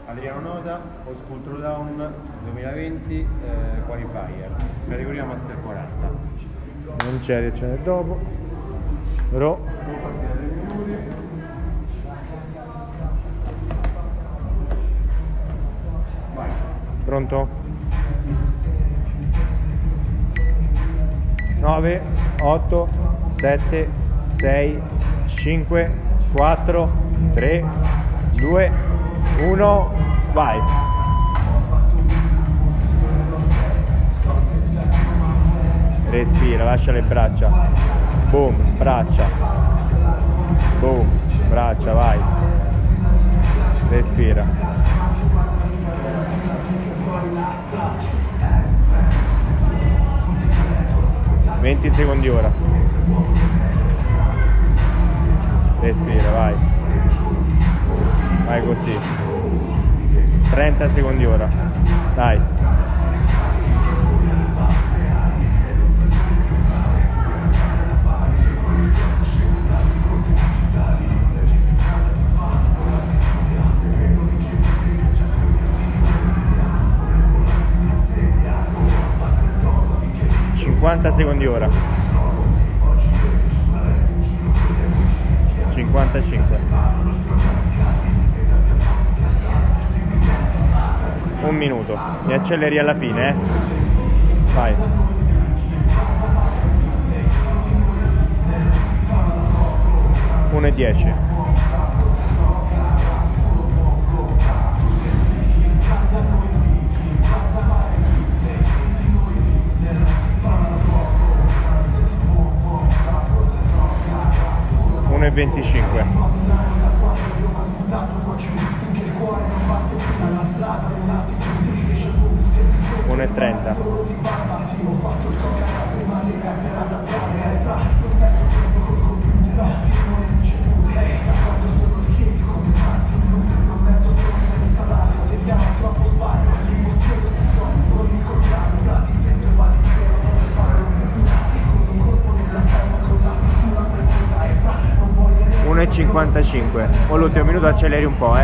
Adriano Nota, Old School Throwdown 2020 Qualifier, categoria Master 40. Non c'è reazione dopo. Ro. Vai. Pronto? 9, 8, 7, 6, 5, 4, 3, 2, 1, vai! Respira, lascia le braccia. Boom, braccia. Boom, braccia, vai. Respira. Venti secondi ora. Respira, vai. Vai così. 30 secondi ora. Dai. Secondi ora. 55. Un minuto. Mi acceleri alla fine, eh? Vai. Uno e 10. E 25. 1 e 30. E 55. O l'ultimo minuto acceleri un po',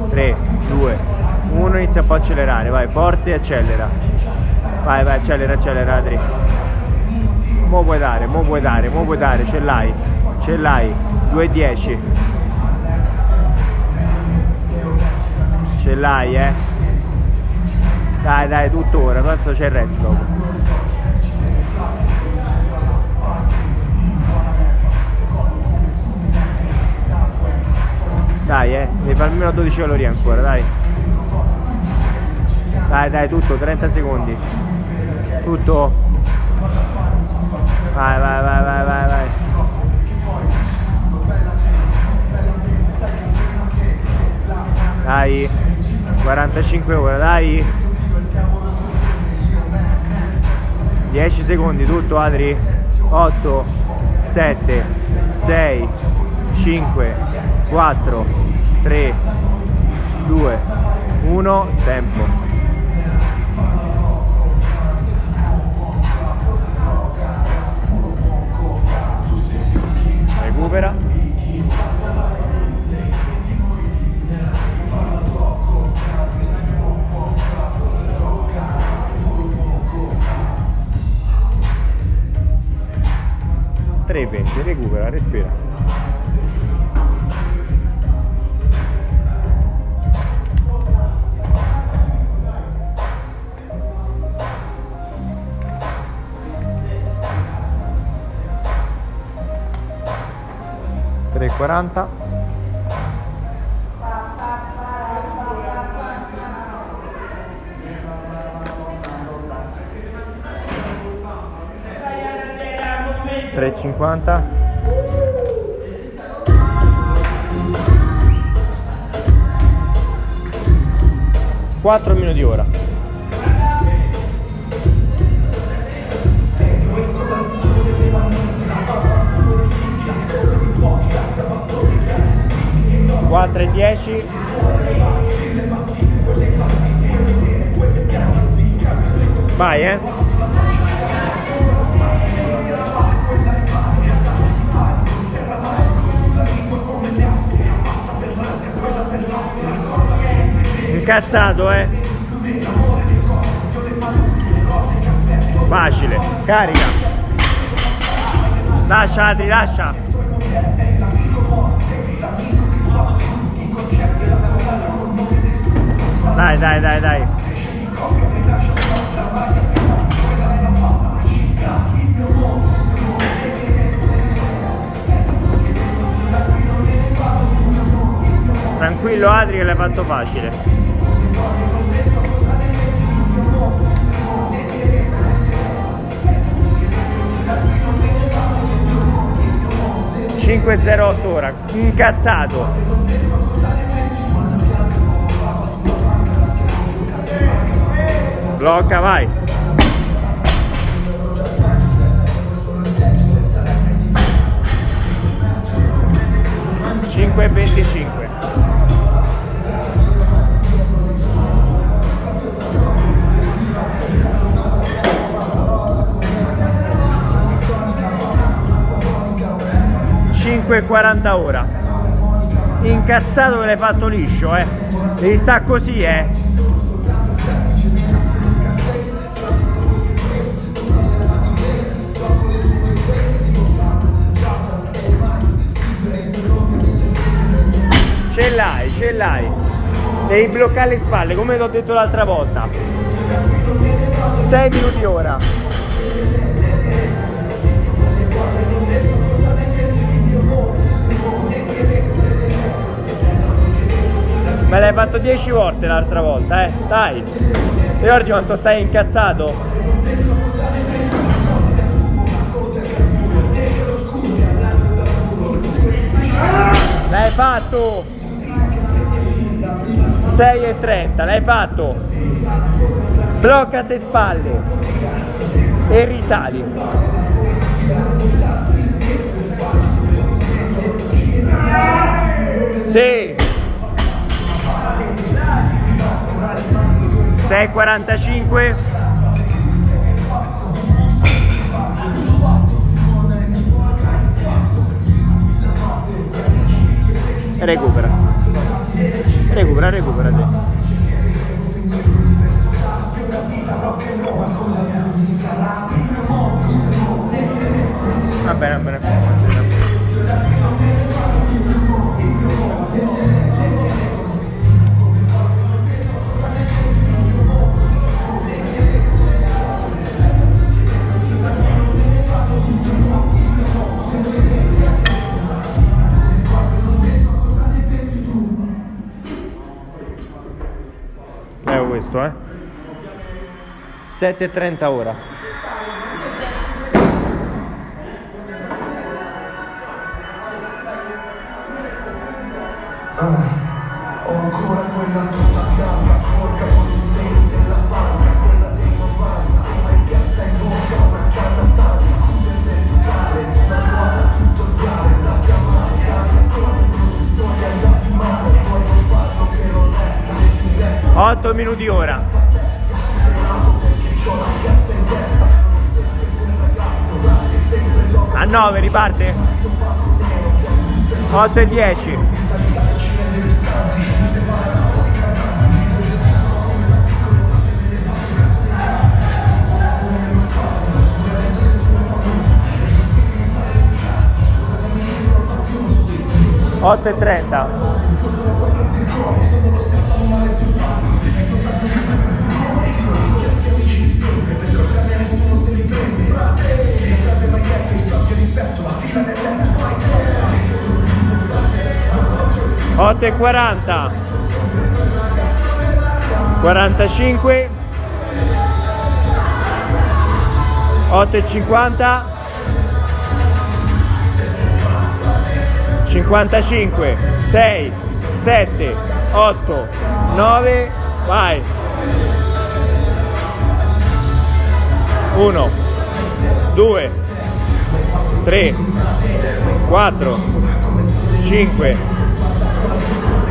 3, 2, 1, inizia un po' a accelerare, vai, forte e accelera. Vai, vai, accelera, accelera, Adri. Mo puoi dare, mo puoi dare, mo puoi dare, ce l'hai, 2 10. Ce l'hai, Dai, dai, tutto ora, tanto c'è il resto dopo. Dai, devi fare almeno 12 calorie ancora, dai. Dai, dai, tutto, 30 secondi. Tutto. Vai, vai, vai, vai, vai, vai. Dai. 45 ore, dai. 10 secondi, tutto, Adri. 8, 7, 6, 5, 4, 3, 2, 1, tempo. Recupera. Tre 20, recupera, respira. E 40. Tre 50. 4 minuti ora. Quattro e 10. Vai, Incazzato, Facile, carica. Lascia Adri, lascia. Dai, dai, dai, dai. Tranquillo Adri che l'hai fatto facile. 5.08 ora, incazzato. Blocca, vai. Cinque e 25. E 40 ora. Incazzato che l'hai fatto liscio, devi sta così, Ce l'hai. Devi bloccare le spalle, come ti ho detto l'altra volta. 6 minuti ora. Me l'hai fatto 10 volte l'altra volta, dai. Ricordi quanto stai incazzato? L'hai fatto! 6.30, l'hai fatto! Blocca se spalle e risali. Sì! 6.45. Recupera te. Va bene. Questo 7.30 ora. Ho ancora quella tutta bianca, sporca con i segni della banca, quella dei Mavanza, ma in piazza in bocca una canna tanta, scooter verticale, sulla ruota tutto il viale, la chiamata, canzoni, professori andati male, poi non farlo che non resta, e ti resta 8 minuti ora. A 9 riparte. 8 e 10. Otto e 30. Otto e 40. 45. 8 e 50. 55. 6 7 8 9. Vai. 1 2 3 4 5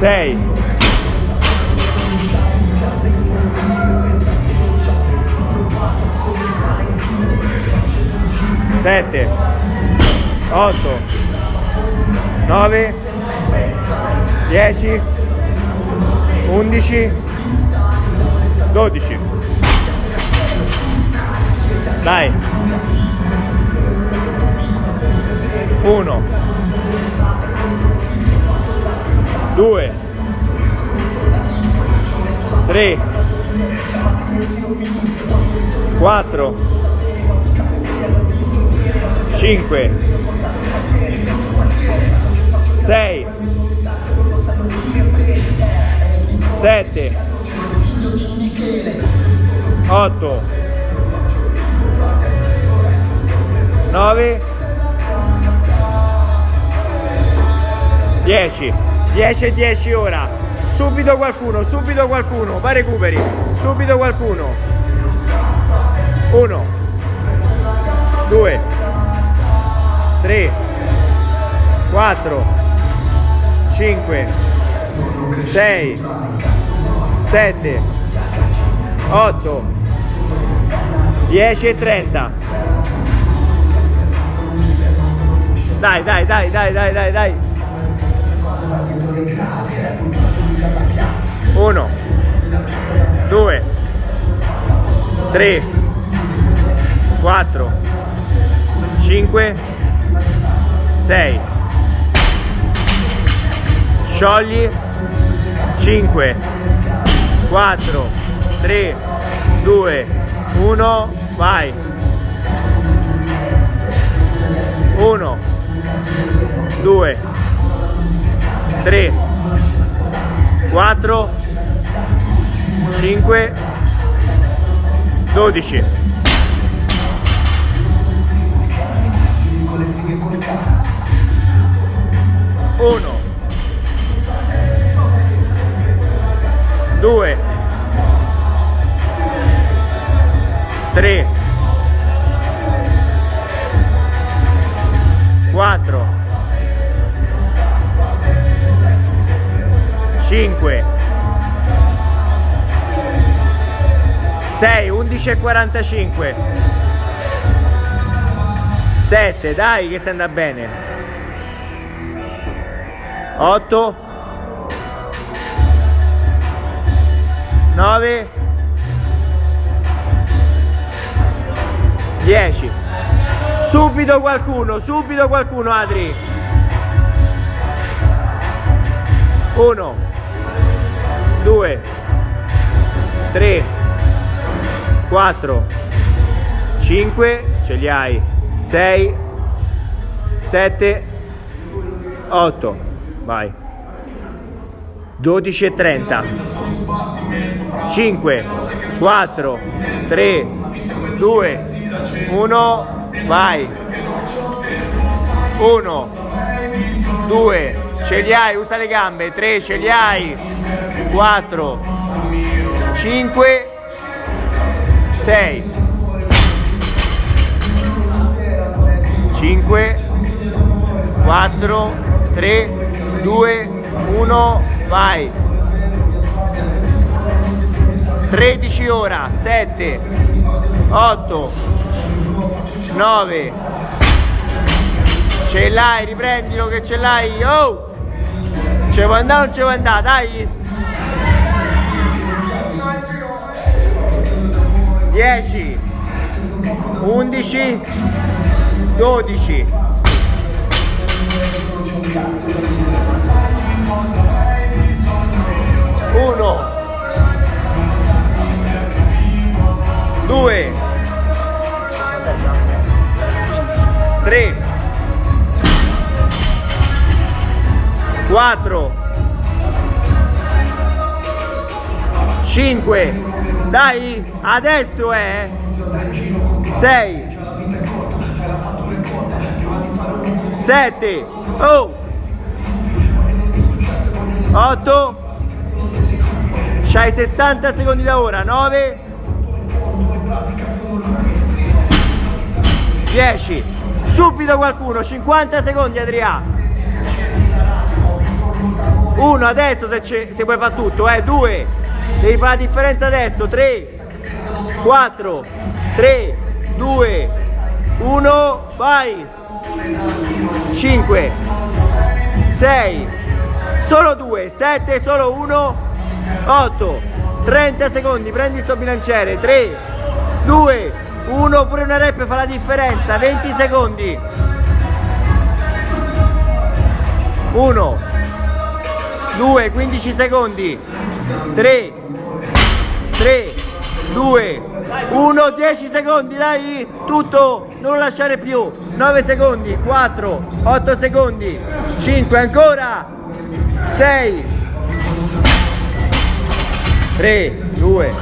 6 7 8 9 10 11 12. Dai. 1 2 3 4 5 6 7 8 9 10 10 e 10 ora. Subito qualcuno, va recuperi, subito qualcuno. 1 2 3 4 5 6 7 8 10 e 30. Dai, dai, dai, dai, dai, dai, dai. 1 2 3 4 5 6. Sciogli. 5 4 3 2 1. Vai. 1 2 3 4 5 12. Uno, 2 3 4 5 6 11 e 45. 7, dai che sta andando bene. 8 9 10. Subito qualcuno Adri. 1 2 3 4 5, ce li hai. 6 7 8. Vai. 12 e 30. 5 4 3 2 1. Vai. 1 2, ce li hai, usa le gambe. 3, ce li hai. 4 5 6 5 4 3 2 1. Vai. 13 ora. 7 8 9. Ce l'hai, riprendilo che ce l'hai. Oh! Ce vuoi andare o non ce vuoi andare? Dai! 10 11 12. 1 2 3 4 5. Dai, adesso è 6 7 8. C'hai 60 secondi da ora. 9 10. Subito qualcuno. 50 secondi Adrià. 1 adesso se puoi fare tutto. 2 devi fare la differenza adesso. 3 4 3 2 1. Vai. 5 6 solo 2 7 solo 1 8 30 secondi, prendi il suo bilanciere, 3, 2, 1, pure una rep fa la differenza, 20 secondi, 1, 2, 15 secondi, 3, 2, 1, 10 secondi, dai, tutto, non lo lasciare più, 9 secondi, 4, 8 secondi, 5, ancora, 6, 3, 2,